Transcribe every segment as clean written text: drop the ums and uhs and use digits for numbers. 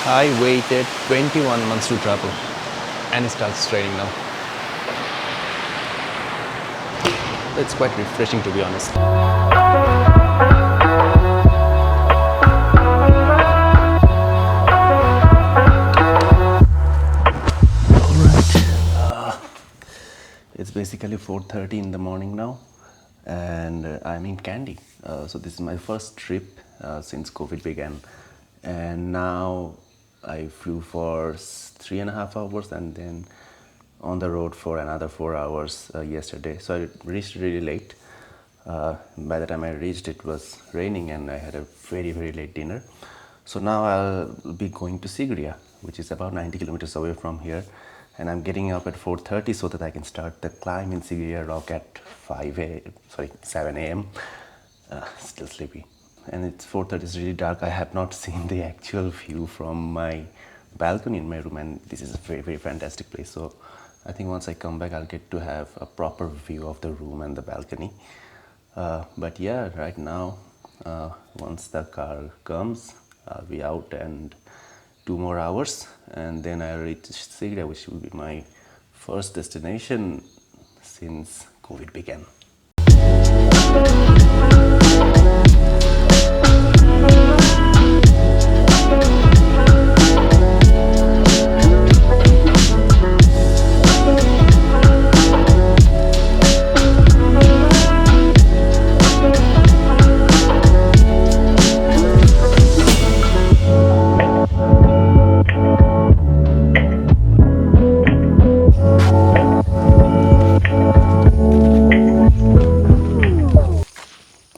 I waited 21 months to travel and it starts raining now. It's quite refreshing, to be honest. It's basically 4:30 in the morning now, and I'm in Kandy. So this is my first trip since COVID began, and now I flew for 3.5 hours and then on the road for another 4 hours yesterday. So I reached really late. By the time I reached, it was raining, and I had a very late dinner. So now I'll be going to Sigiriya, which is about 90 kilometers away from here, and I'm getting up at 4:30 so that I can start the climb in Sigiriya Rock at 7 a.m. Still sleepy, and it's 4:30. It's really dark. I have not seen the actual view from my balcony in my room, and this is a very fantastic place. So I think once I come back, I'll get to have a proper view of the room and the balcony. But yeah, right now, once the car comes, I'll be out and 2 more hours, and then I'll reach Sigiriya, which will be my first destination since COVID began.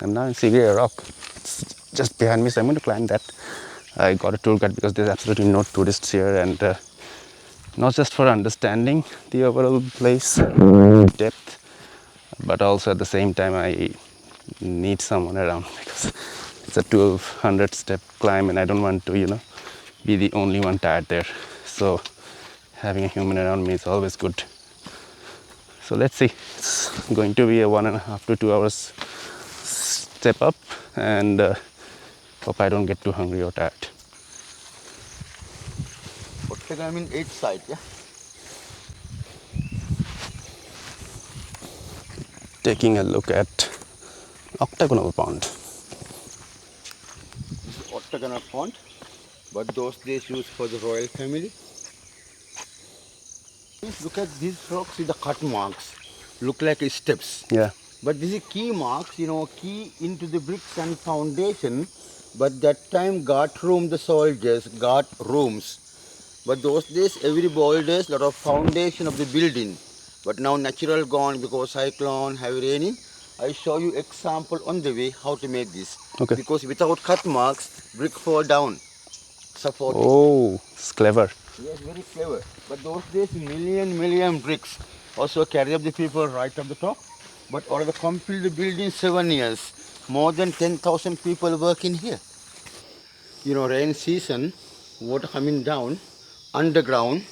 I'm now in Sigiriya Rock. It's just behind me, so I'm going to climb that. I got a tour guide because there's absolutely no tourists here, and not just for understanding the overall place depth, but also at the same time I need someone around because it's a 1200 step climb, and I don't want to be the only one tired there. So having a human around me is always good. So let's see. It's going to be a 1.5 to 2 hours step up, and hope I don't get too hungry or tired. I mean 8 side, yeah. Taking a look at octagonal pond. This is octagonal pond, but those days used for the royal family. Please look at these rocks with the cut marks. Look like steps. Yeah. But this is key marks, key into the bricks and foundation. But that time guard room the soldiers, guard rooms. But those days every boulders, lot of foundation of the building. But now natural gone because cyclone, heavy raining. I show you example on the way how to make this. Okay. Because without cut marks, brick fall down, supporting. Oh, it's clever. Yes, very clever. But those days, million bricks. Also carry up the people right up the top. But out of the complete building 7 years, more than 10,000 people working here. Rain season, water coming down, underground.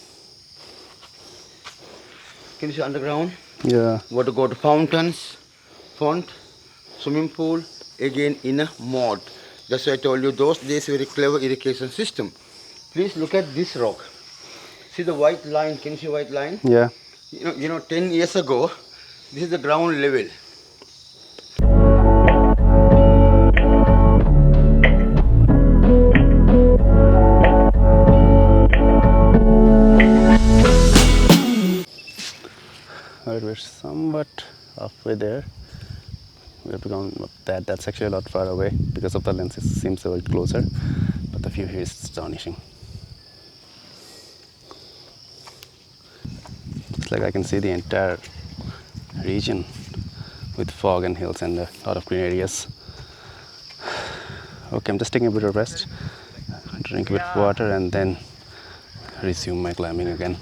Can you see underground? Yeah. Water go to fountains, font, swimming pool, again in a moat. That's why I told you those days very clever irrigation system. Please look at this rock. See the white line, can you see white line? Yeah. 10 years ago, this is the ground level. Alright, we're somewhat halfway there. We have to go up that. That's actually a lot far away because of the lens. It seems a bit closer, but the view here is astonishing. It's like I can see the entire region with fog and hills and a lot of green areas. Okay, I'm just taking a bit of rest, drink a bit of water, and then resume my climbing again.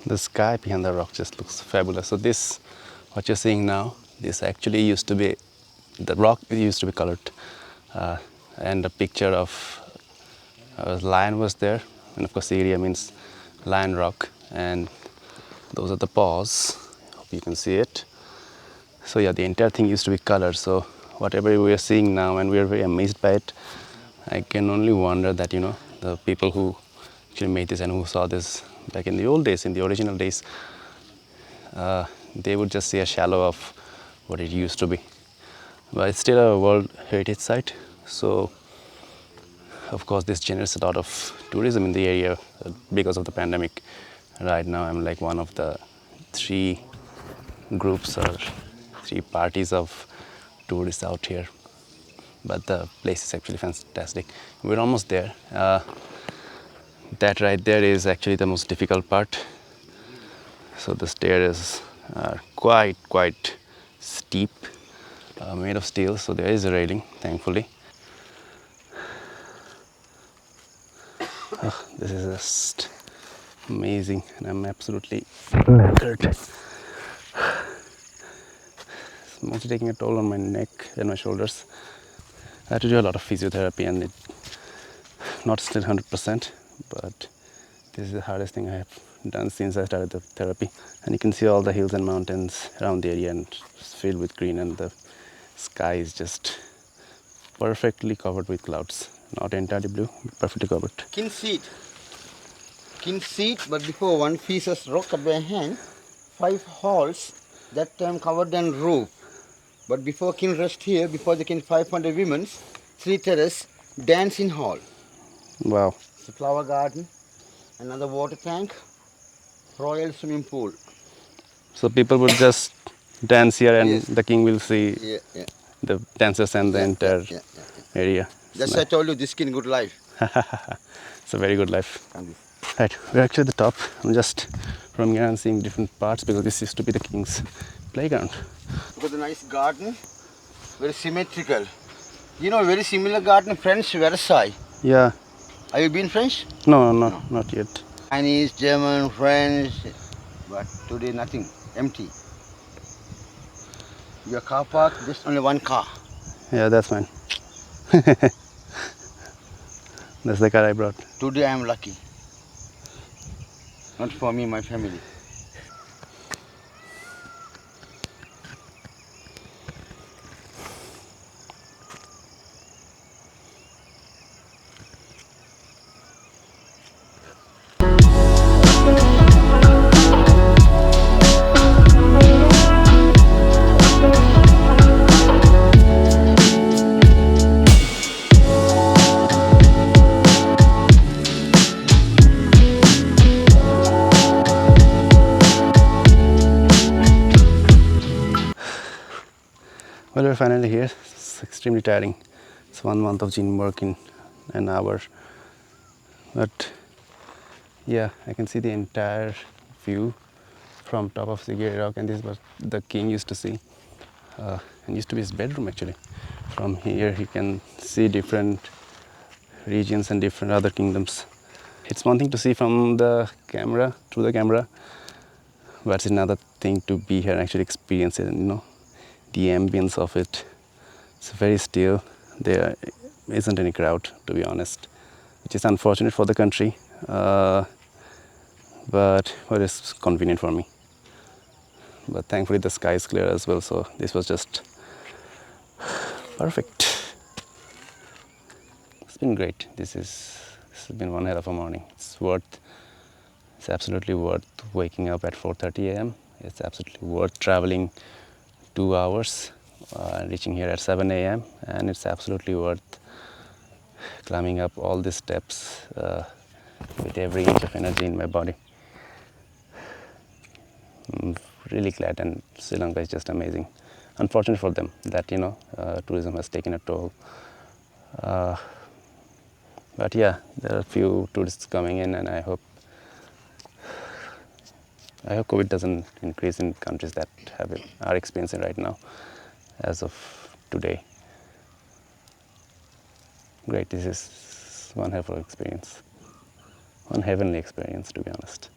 The sky behind the rock just looks fabulous. So this, what you're seeing now, this actually used to be, the rock used to be colored, and a picture of a lion was there, and of course Sigiriya means lion rock, and Those are the paws. Hope you can see it. So yeah, the entire thing used to be colored. So whatever we are seeing now, and we are very amazed by it. I can only wonder that the people who actually made this and who saw this back in the old days, in the original days, they would just see a shallow of what it used to be. But it's still a World Heritage Site, so of course this generates a lot of tourism in the area because of the pandemic. Right now I'm like one of the three groups or three parties of tourists out here. But the place is actually fantastic. We're almost there. That right there is actually the most difficult part. So the stairs are quite steep, made of steel. So there is a railing, thankfully. Oh, this is just amazing, and I'm absolutely knackered. It's mostly taking a toll on my neck and my shoulders. I had to do a lot of physiotherapy, and it not still 100%, but this is the hardest thing I have done since I started the therapy. And you can see all the hills and mountains around the area, and it's filled with green, and the sky is just perfectly covered with clouds. Not entirely blue, but perfectly covered. Can see it, but before one piece of rock at my hand, 5 halls, that time covered and roof. But before can rest here, before they can 500 women, 3 terrace, dancing hall. Wow. It's a flower garden, another water tank, royal swimming pool. So people would just dance here, and Yes. the king will see Yeah. the dancers and the entire area. That's why I told you this skin good life. It's a very good life. Kandy. Right, we're actually at the top. I'm just from here and seeing different parts because this used to be the king's playground. Look at the nice garden, very symmetrical. Very similar garden, French Versailles. Yeah. Have you been French? No, not yet. Chinese, German, French, but today nothing, empty. Your car park, just only one car. Yeah, that's mine. That's the car I brought. Today I am lucky. Not for me, my family. Well, we're finally here. It's extremely tiring. It's 1 month of gym work in an hour. But yeah, I can see the entire view from top of Sigiriya Rock, and this is what the king used to see. And used to be his bedroom actually. From here he can see different regions and different other kingdoms. It's one thing to see from the camera, through the camera, but it's another thing to be here and actually experience it, and the ambience of it. It's very still. There isn't any crowd, to be honest, which is unfortunate for the country, but it's convenient for me. But thankfully the sky is clear as well, so this was just perfect. It's been great. This has been one hell of a morning. It's absolutely worth waking up at 4:30 a.m. It's absolutely worth traveling 2 hours, reaching here at 7 a.m. and it's absolutely worth climbing up all these steps with every inch of energy in my body. I'm really glad, and Sri Lanka is just amazing. Unfortunate for them that tourism has taken a toll. But yeah, there are a few tourists coming in, and I hope COVID doesn't increase in countries that are experiencing right now as of today. Great, this is one hell of an experience. One heavenly experience, to be honest.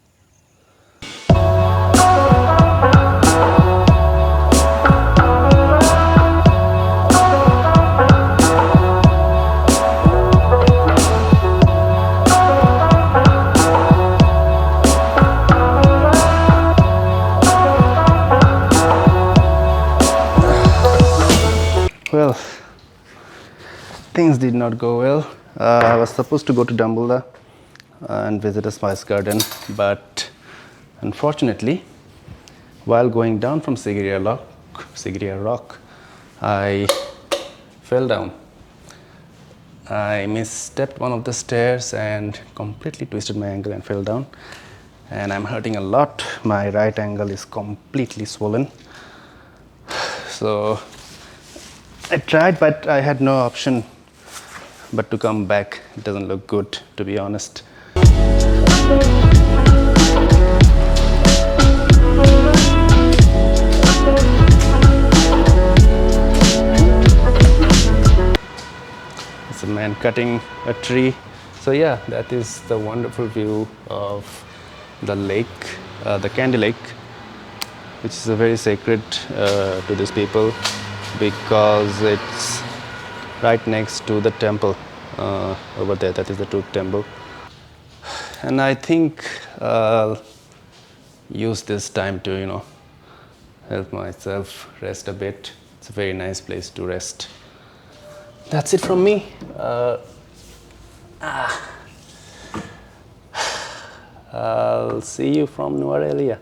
did not go well. I was supposed to go to Dambulla and visit a spice garden, but unfortunately, while going down from Sigiriya Rock, I fell down. I misstepped one of the stairs and completely twisted my ankle and fell down. And I'm hurting a lot. My right ankle is completely swollen. So I tried, but I had no option but to come back. It doesn't look good, to be honest. It's a man cutting a tree. So yeah, that is the wonderful view of the lake, the Kandy Lake, which is a very sacred to these people because it's right next to the temple over there. That is the Truth Temple. And I think I'll use this time to, help myself rest a bit. It's a very nice place to rest. That's it from me. I'll see you from Nuwara area.